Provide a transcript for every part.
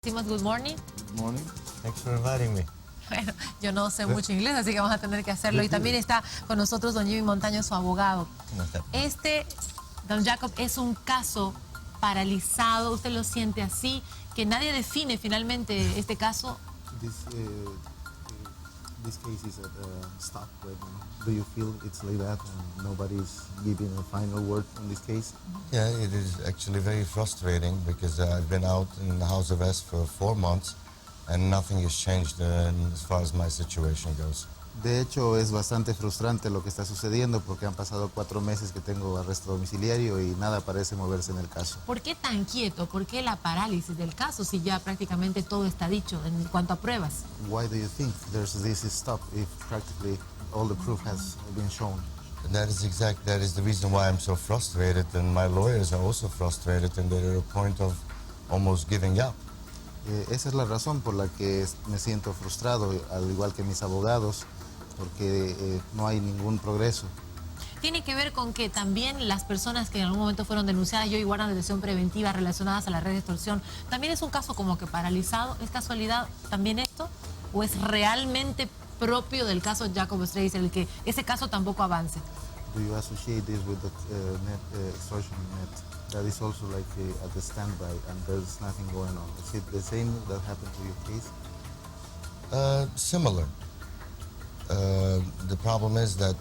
Timothy, good morning. Good morning. Thanks for inviting me. Bueno, yo no sé mucho inglés, así que vamos a tener que hacerlo. Y también está con nosotros don Jimmy Montaño, su abogado. Don Jacob, es un caso paralizado. ¿Usted lo siente así? Que nadie define finalmente este caso. This case is at a stop right now. Do you feel it's like that and nobody's giving a final word on this case? Yeah, it is actually very frustrating because I've been out in house arrest for 4 months and nothing has changed as far as my situation goes. De hecho, es bastante frustrante lo que está sucediendo porque han pasado 4 meses que tengo arresto domiciliario y nada parece moverse en el caso. ¿Por qué tan quieto? ¿Por qué la parálisis del caso si ya prácticamente todo está dicho en cuanto a pruebas? Why do you think there's this stop if practically all the proof has been shown? That is the reason why I'm so frustrated, and my lawyers are also frustrated and they're at a point of almost giving up. Esa es la razón por la que me siento frustrado, al igual que mis abogados, porque no hay ningún progreso. Tiene que ver con que también las personas que en algún momento fueron denunciadas y hoy guardan detención preventiva relacionadas a la red de extorsión, también es un caso como que paralizado. ¿Es casualidad también esto? ¿O es realmente propio del caso Jacob Ostreicher el que ese caso tampoco avance? Do you associate this with the extortion net? That is also like at the standby and there's nothing going on. Is it the same that happened to your case? Similar. The problem is that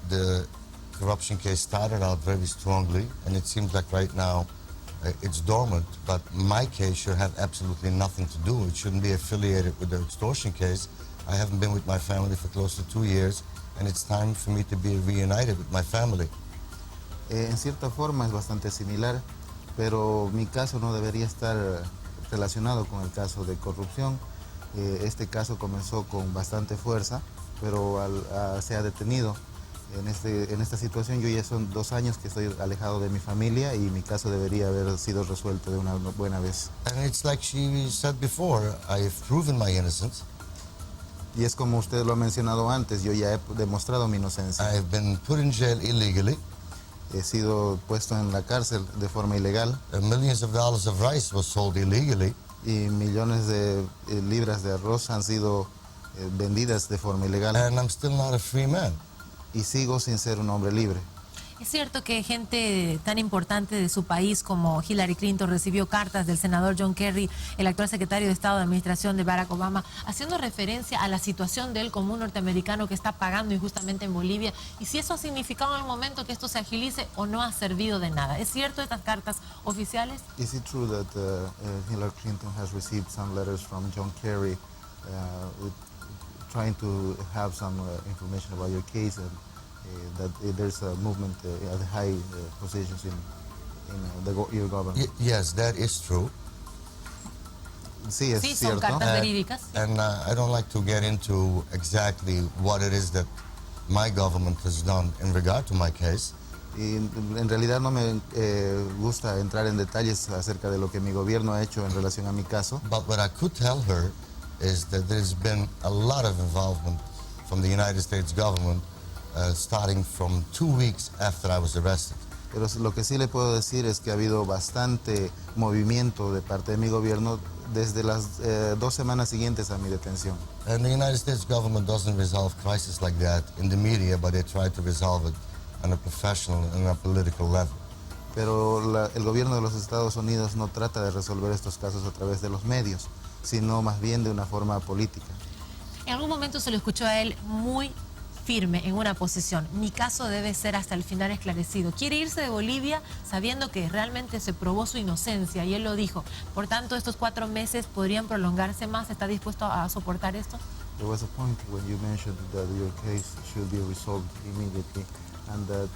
the corruption case started out very strongly, and it seems like right now it's dormant, but my case should have absolutely nothing to do. It shouldn't be affiliated with the extortion case. I haven't been with my family for close to 2 years, and it's time for me to be reunited with my family. En cierta forma es bastante similar, pero mi caso no debería estar relacionado con el caso de corrupción. Este caso comenzó con bastante fuerza, pero se ha detenido. En esta situación yo ya son 2 años que estoy alejado de mi familia y mi caso debería haber sido resuelto de una buena vez. And it's like she said before, I have proven my innocence. Y es como usted lo ha mencionado antes, yo ya he demostrado mi inocencia. I have been put in jail illegally. He sido puesto en la cárcel de forma ilegal. Millions of dollars of rice was sold illegally. Y millones de libras de arroz han sido vendidas de forma ilegal. And I'm still not a free man. Y sigo sin ser un hombre libre. Es cierto que gente tan importante de su país como Hillary Clinton recibió cartas del senador John Kerry, el actual secretario de Estado de Administración de Barack Obama, haciendo referencia a la situación de él como un norteamericano que está pagando injustamente en Bolivia, y si eso ha significado en el momento que esto se agilice o no ha servido de nada. ¿Es cierto estas cartas oficiales? Is it true that Hillary Clinton has received some letters from John Kerry trying to have some information about your case and that there's a movement at the high positions in your government? Yes, that is true. Sí, es sí, cierto. Son cartas verídicas. And I don't like to get into exactly what it is that my government has done in regard to my case. Y en realidad no me gusta entrar en detalles acerca de lo que mi gobierno ha hecho en relación a mi caso. But what I could tell her is that there's been a lot of involvement from the United States government starting from 2 weeks after I was arrested. Pero lo que sí le puedo decir es que ha habido bastante movimiento de parte de mi gobierno desde las 2 semanas siguientes a mi detención. And the United States government doesn't resolve crises like that in the media, but they try to resolve it on a professional and a political level. Pero el gobierno de los Estados Unidos no trata de resolver estos casos a través de los medios, sino más bien de una forma política. En algún momento se lo escuchó a él muy firme en una posición: mi caso debe ser hasta el final esclarecido. Quiere irse de Bolivia sabiendo que realmente se probó su inocencia, y él lo dijo. Por tanto, estos 4 meses podrían prolongarse más. ¿Está dispuesto a soportar esto? There was a point when you mentioned that your case should be resolved immediately and that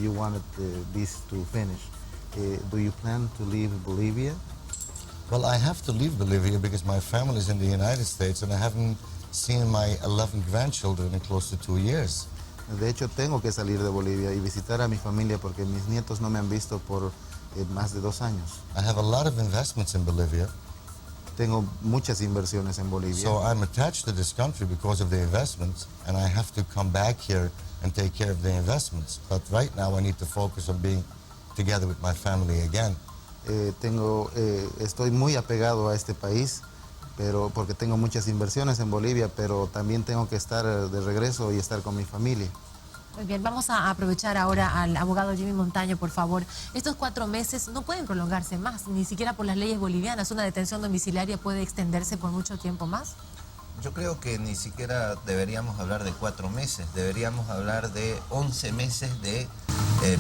you wanted this to finish. Do you plan to leave Bolivia? Well, I have to leave Bolivia because my family is in the United States and I haven't seen my 11 grandchildren in close to 2 years. De hecho, tengo que salir de Bolivia y visitar a mi familia porque mis nietos no me han visto por más de 2 años. I have a lot of investments in Bolivia. Tengo muchas inversiones en Bolivia. So I'm attached to this country because of the investments, and I have to come back here and take care of the investments. But right now I need to focus on being together with my family again. Estoy muy apegado a este país, pero porque tengo muchas inversiones en Bolivia, pero también tengo que estar de regreso y estar con mi familia. Muy bien, vamos a aprovechar ahora al abogado Jimmy Montaño, por favor. Estos 4 meses no pueden prolongarse más, ni siquiera por las leyes bolivianas. Una detención domiciliaria puede extenderse por mucho tiempo más. Yo creo que ni siquiera deberíamos hablar de 4 meses, deberíamos hablar de 11 meses de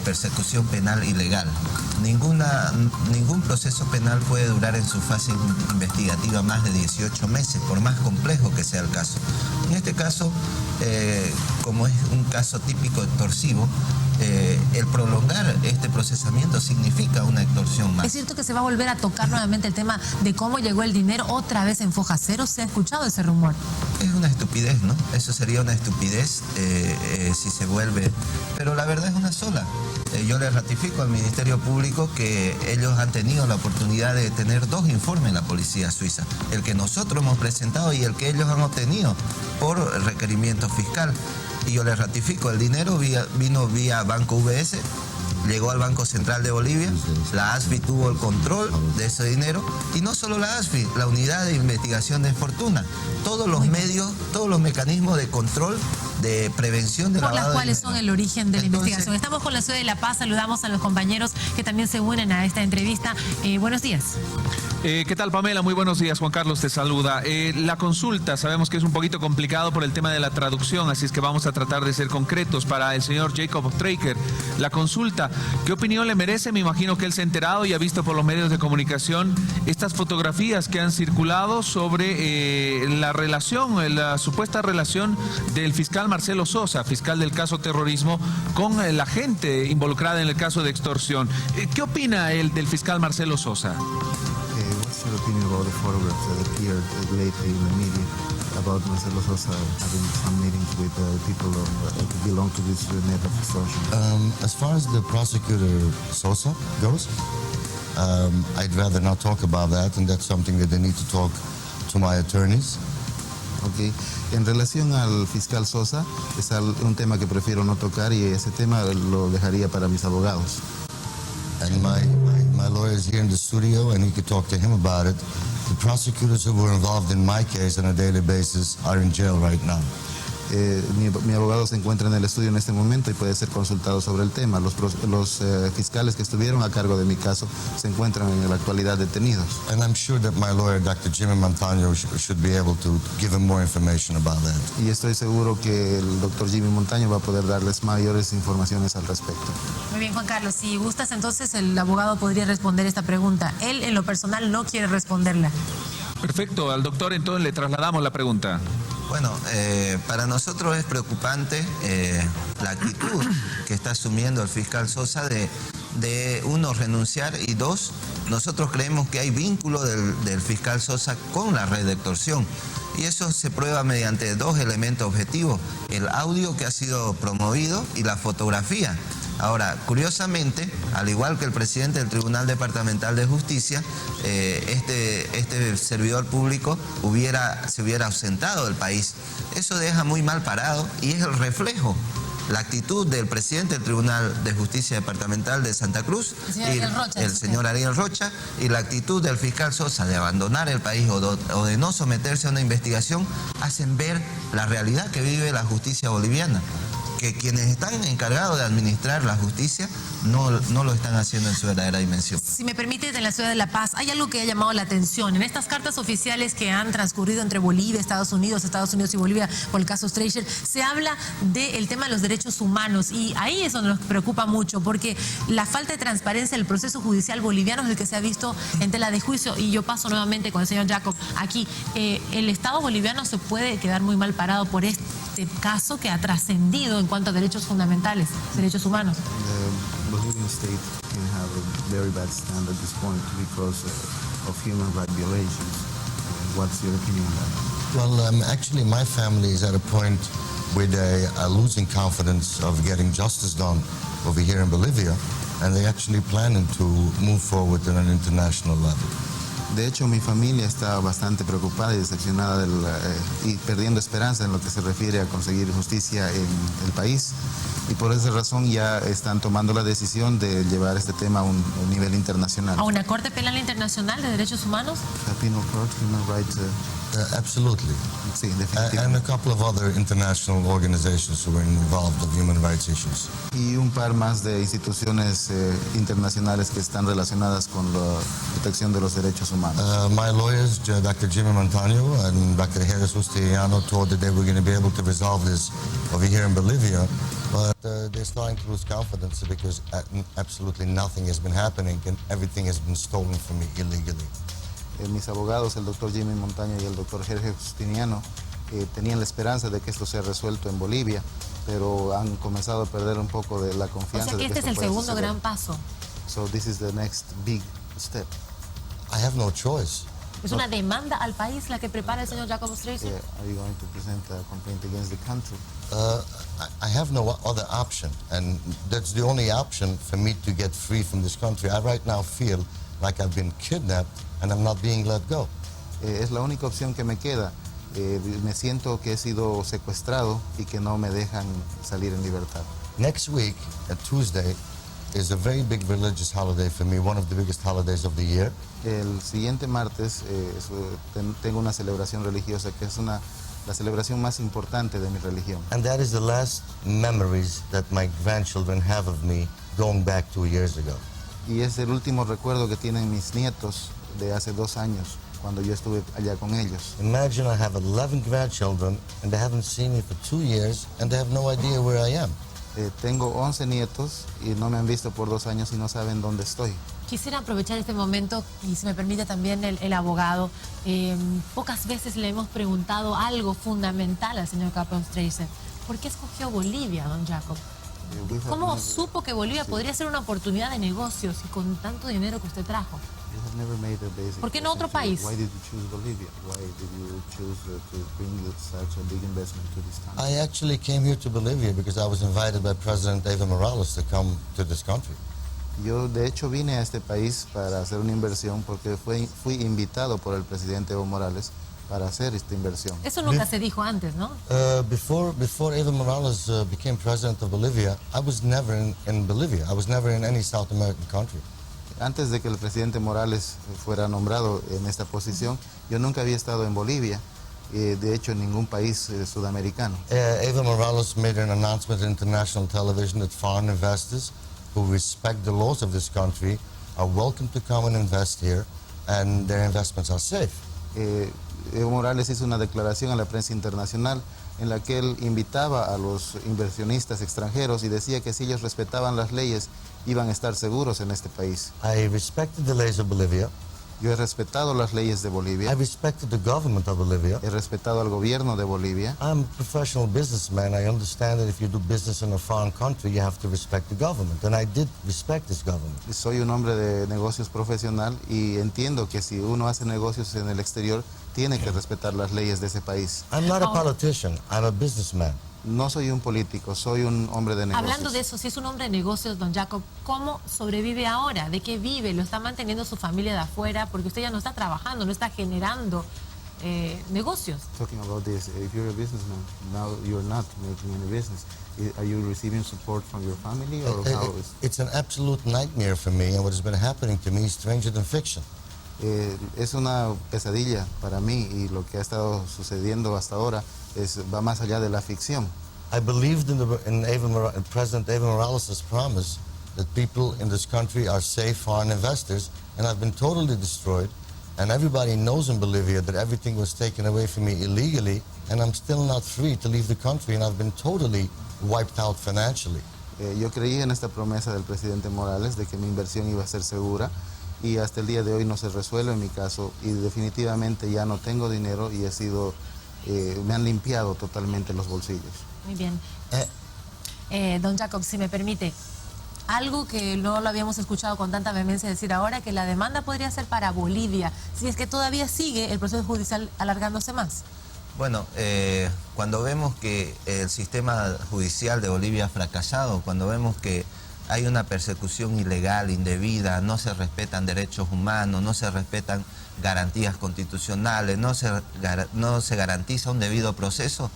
persecución penal ilegal. Ningún proceso penal puede durar en su fase investigativa más de 18 meses, por más complejo que sea el caso. En este caso, como es un caso típico extorsivo, el prolongar este procesamiento significa una extorsión más. ¿Es cierto que se va a volver a tocar nuevamente el tema de cómo llegó el dinero otra vez en foja cero? ¿Se ha escuchado ese rumor? Es una estupidez, ¿no? Eso sería una estupidez si se vuelve... Pero la verdad es una sola. Yo le ratifico al Ministerio Público que ellos han tenido la oportunidad de tener 2 informes en la policía suiza. El que nosotros hemos presentado y el que ellos han obtenido por requerimiento fiscal. Y yo les ratifico, el dinero vino vía Banco VS, llegó al Banco Central de Bolivia, la ASFI tuvo el control de ese dinero, y no solo la ASFI, la Unidad de Investigación de Fortuna, todos los medios, todos los mecanismos de control, de prevención de lavado de dinero. Por las cuales son el origen de la investigación. Estamos con la ciudad de La Paz, saludamos a los compañeros que también se unen a esta entrevista. Buenos días. ¿Qué tal, Pamela? Muy buenos días. Juan Carlos te saluda. La consulta, sabemos que es un poquito complicado por el tema de la traducción, así es que vamos a tratar de ser concretos. Para el señor Jacob Ostreicher, la consulta, ¿qué opinión le merece? Me imagino que él se ha enterado y ha visto por los medios de comunicación estas fotografías que han circulado sobre la relación, la supuesta relación del fiscal Marcelo Sosa, fiscal del caso terrorismo, con la gente involucrada en el caso de extorsión. ¿Qué opina él del fiscal Marcelo Sosa? What's your opinion about the photographs that appeared lately in the media about Marcelo Sosa having some meetings with people who belong to this net of extortion? As far as the prosecutor Sosa goes, I'd rather not talk about that, and that's something that they need to talk to my attorneys. Okay. En relación al fiscal Sosa, es un tema que prefiero no tocar y ese tema lo dejaría para mis abogados. And my lawyer is here in the studio, and he could talk to him about it. The prosecutors who were involved in my case on a daily basis are in jail right now. Mi abogado se encuentra en el estudio en este momento y puede ser consultado sobre el tema. Los fiscales que estuvieron a cargo de mi caso se encuentran en la actualidad detenidos. And I'm sure that my lawyer, Dr. Jimmy Montaño, should be able to give him more information about that. Y estoy seguro que el doctor Jimmy Montaño va a poder darles mayores informaciones al respecto. Muy bien, Juan Carlos. Si gustas, entonces el abogado podría responder esta pregunta. Él, en lo personal, no quiere responderla. Perfecto. Al doctor, entonces, le trasladamos la pregunta. Bueno, para nosotros es preocupante la actitud que está asumiendo el fiscal Sosa de uno, renunciar, y dos, nosotros creemos que hay vínculo del fiscal Sosa con la red de extorsión. Y eso se prueba mediante 2 elementos objetivos: el audio que ha sido promovido y la fotografía. Ahora, curiosamente, al igual que el presidente del Tribunal Departamental de Justicia, este servidor público se hubiera ausentado del país. Eso deja muy mal parado y es el reflejo, la actitud del presidente del Tribunal de Justicia Departamental de Santa Cruz, el señor Ariel Rocha, y la actitud del fiscal Sosa de abandonar el país o de no someterse a una investigación, hacen ver la realidad que vive la justicia boliviana. Que quienes están encargados de administrar la justicia no lo están haciendo en su verdadera dimensión. Si me permites, en la ciudad de La Paz hay algo que ha llamado la atención. En estas cartas oficiales que han transcurrido entre Bolivia, Estados Unidos y Bolivia por el caso Ostreicher, se habla del tema de los derechos humanos, y ahí eso nos preocupa mucho, porque la falta de transparencia del proceso judicial boliviano es el que se ha visto en tela de juicio. Y yo paso nuevamente con el señor Jacob aquí. El Estado boliviano se puede quedar muy mal parado por este caso que ha trascendido en cuanto a derechos fundamentales, derechos humanos. The Bolivian state can have a very bad stand at this point because of human rights violations. What's your opinion on that? Well, actually, my family is at a point where they are losing confidence of getting justice done over here in Bolivia, and they're actually planning to move forward at an international level. De hecho, mi familia está bastante preocupada y decepcionada y perdiendo esperanza en lo que se refiere a conseguir justicia en el país. Y por esa razón ya están tomando la decisión de llevar este tema a un nivel internacional. ¿A una Corte Penal Internacional de Derechos Humanos? Penal Court, Human Rights. Absolutely. Sí, definitivamente. And a couple of other international organizations who are involved in human rights issues. Y un par más de instituciones internacionales que están relacionadas con la protección de los derechos humanos. My lawyers, Dr. Jimmy Montaño and Dr. Jerez Ostreicher, told that they were going to be able to resolve this over here in Bolivia, but they're starting to lose confidence because absolutely nothing has been happening and everything has been stolen from me illegally. Mis abogados, el doctor Jimmy Montaño y el doctor Jerez Ostreicher, tenían la esperanza de que esto sea resuelto en Bolivia, pero han comenzado a perder un poco de la confianza. O sea que este es el segundo gran paso. So this is the next big step. I have no choice. ¿Es una demanda al país la que prepara el señor Jacob Ostreicher? Are you going to present a complaint against the country? I have no other option, and that's the only option for me to get free from this country. I right now feel like I've been kidnapped and I'm not being let go. Es la única opción que me queda. Me siento que he sido secuestrado y que no me dejan salir en libertad. Next week, at Tuesday, is a very big religious holiday for me, one of the biggest holidays of the year. El siguiente martes tengo una celebración religiosa que es la celebración más importante de mi religión. And that is the last memories that my grandchildren have of me going back 2 years ago. Y es el último recuerdo que tienen mis nietos de hace 2 años, cuando yo estuve allá con ellos. Imagine I have 11 grandchildren and they haven't seen me for 2 years and they have no idea where I am. Tengo 11 nietos y no me han visto por 2 años y no saben dónde estoy. Quisiera aprovechar este momento y si me permite también el abogado. Pocas veces le hemos preguntado algo fundamental al señor Jacob Ostreicher. ¿Por qué escogió Bolivia, don Jacob? ¿Cómo supo que Bolivia podría ser una oportunidad de negocios y con tanto dinero que usted trajo? ¿Por qué no otro país? Why did you choose Bolivia? Why did you choose to bring such a big investment to this country? I actually came here to Bolivia because I was invited by President Evo Morales to come to this country. Yo de hecho vine a este país para hacer una inversión porque fui invitado por el presidente Evo Morales para hacer esta inversión. Eso nunca se dijo antes, ¿no? Before Evo Morales became president of Bolivia, I was never in Bolivia. I was never in any South American country. Antes de que el presidente Morales fuera nombrado en esta posición, yo nunca había estado en Bolivia, de hecho en ningún país sudamericano. Evo Morales made an announcement on international television that foreign investors who respect the laws of this country are welcome to come and invest here, and their investments are safe. Evo Morales hizo una declaración a la prensa internacional en la que él invitaba a los inversionistas extranjeros y decía que si ellos respetaban las leyes iban a estar seguros en este país. I respected the laws of Bolivia. Yo he respetado las leyes de Bolivia. I respected the government of Bolivia. He respetado al gobierno de Bolivia. I'm a professional businessman. I understand that if you do business in a foreign country, you have to respect the government, and I did respect this government. Soy un hombre de negocios profesional y entiendo que si uno hace negocios en el exterior, tiene que respetar las leyes de ese país. I'm not a politician. I'm a businessman. No soy un político, soy un hombre de negocios. Hablando de eso, si es un hombre de negocios, don Jacob, ¿cómo sobrevive ahora? ¿De qué vive? ¿Lo está manteniendo su familia de afuera? Porque usted ya no está trabajando, no está generando negocios. Talking about this, if you're a businessman, now you're not making any business. Are you receiving support from your family or how is? It's an absolute nightmare for me, and what has been happening to me is stranger than fiction. Es una pesadilla para mí y lo que ha estado sucediendo hasta ahora va más allá de la ficción. I believed in President Evo Morales' promise that people in this country are safe foreign investors, and I've been totally destroyed. And everybody knows in Bolivia that everything was taken away from me illegally, and I'm still not free to leave the country, and I've been totally wiped out financially. Yo creí en esta promesa del presidente Morales de que mi inversión iba a ser segura, y hasta el día de hoy no se resuelve en mi caso y definitivamente ya no tengo dinero y me han limpiado totalmente los bolsillos. Muy bien. Don Jacob, si me permite, algo que no lo habíamos escuchado con tanta vehemencia decir ahora, que la demanda podría ser para Bolivia, si es que todavía sigue el proceso judicial alargándose más. Bueno, cuando vemos que el sistema judicial de Bolivia ha fracasado, cuando vemos que hay una persecución ilegal, indebida, no se respetan derechos humanos, no se respetan garantías constitucionales, no se garantiza un debido proceso,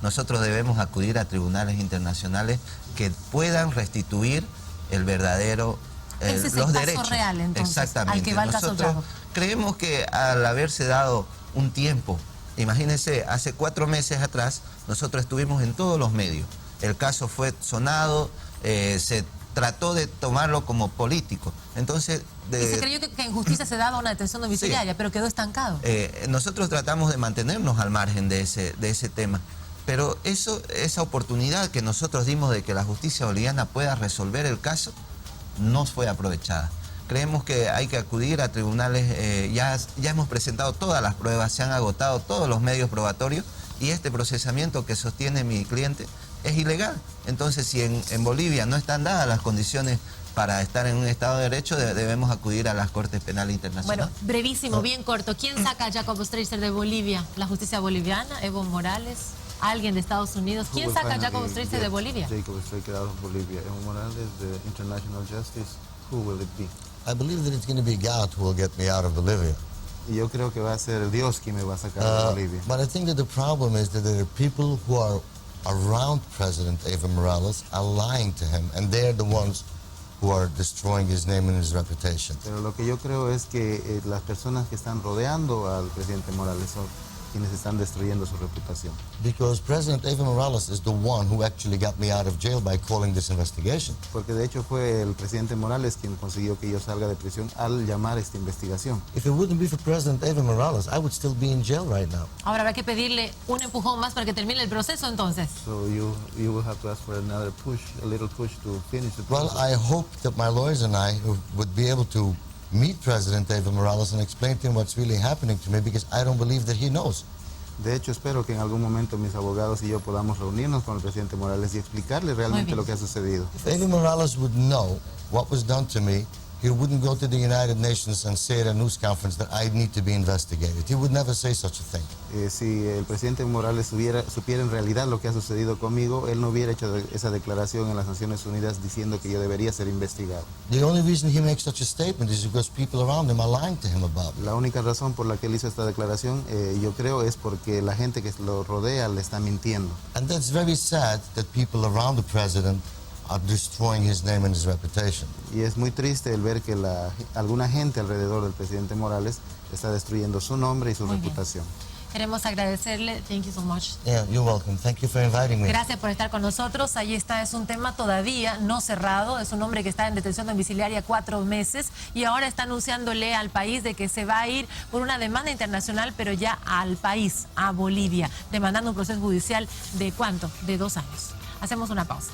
nosotros debemos acudir a tribunales internacionales que puedan restituir el verdadero, Ese es los el paso derechos. real, entonces, Exactamente. al que va el caso Nosotros Yago. creemos que al haberse dado un tiempo, imagínense, hace 4 meses atrás, nosotros estuvimos en todos los medios. El caso fue sonado, se trató de tomarlo como político. Entonces, Y se creyó que en justicia se daba una detención domiciliaria, pero quedó estancado. nosotros tratamos de mantenernos al margen de ese tema. Pero esa oportunidad que nosotros dimos de que la justicia boliviana pueda resolver el caso, no fue aprovechada. Creemos que hay que acudir a tribunales, ya hemos presentado todas las pruebas, se han agotado todos los medios probatorios y este procesamiento que sostiene mi cliente es ilegal. Entonces, si en Bolivia no están dadas las condiciones para estar en un Estado de Derecho, debemos acudir a las Cortes Penales Internacionales. Bueno, brevísimo, bien corto. ¿Quién saca a Jacob Ostreicher de Bolivia? ¿La justicia boliviana? ¿Evo Morales? ¿Alguien de Estados Unidos? ¿Quién saca a Jacob Ostreicher de Bolivia? Jacob Ostreicher out of Bolivia. Evo Morales, the international justice. Who will it be? I believe that it's going to be God who will get me out of Bolivia. Y yo creo que va a ser Dios quien me va a sacar de Bolivia. But I think that the problem is that there are people who are around President Evo Morales are lying to him, and they're the ones who are destroying his name and his reputation. Pero lo que yo creo es que las personas que están rodeando al presidente Morales son quienes están destruyendo su reputación. Because President Evo Morales is the one who actually got me out of jail by calling this investigation. Porque de hecho fue el presidente Morales quien consiguió que yo salga de prisión al llamar esta investigación. If it wouldn't be for President Evo Morales, I would still be in jail right now. Ahora habrá que pedirle un empujón más para que termine el proceso, entonces. So you will have to ask for another push, a little push to finish the process. Well, I hope that my lawyers and I would be able to meet President Evo Morales and explain to him what's really happening to me, because I don't believe that he knows. De hecho, espero que en algún momento mis abogados y yo podamos reunirnos con el presidente Morales y explicarle realmente lo que ha sucedido. If Evo Morales would know what was done to me, he wouldn't go to the United Nations and say at a news conference that I need to be investigated. He would never say such a thing. Si el presidente Morales supiera en realidad lo que ha sucedido conmigo, él no hubiera hecho esa declaración en las Naciones Unidas diciendo que yo debería ser investigado. The only reason he makes such a statement is because people around him are lying to him about it. La única razón por la que él hizo esta declaración, yo creo, es porque la gente que lo rodea le está mintiendo. And that's very sad that people around the president are destroying his name and his reputation. Y es muy triste el ver que alguna gente alrededor del presidente Morales está destruyendo su nombre y su reputación. Queremos agradecerle. Thank you so much. Yeah, you're welcome. Thank you for inviting me. Gracias por estar con nosotros. Ahí está, es un tema todavía no cerrado. Es un hombre que está en detención domiciliaria 4 meses y ahora está anunciándole al país de que se va a ir por una demanda internacional, pero ya al país, a Bolivia, demandando un proceso judicial de ¿cuánto? De 2 años. Hacemos una pausa.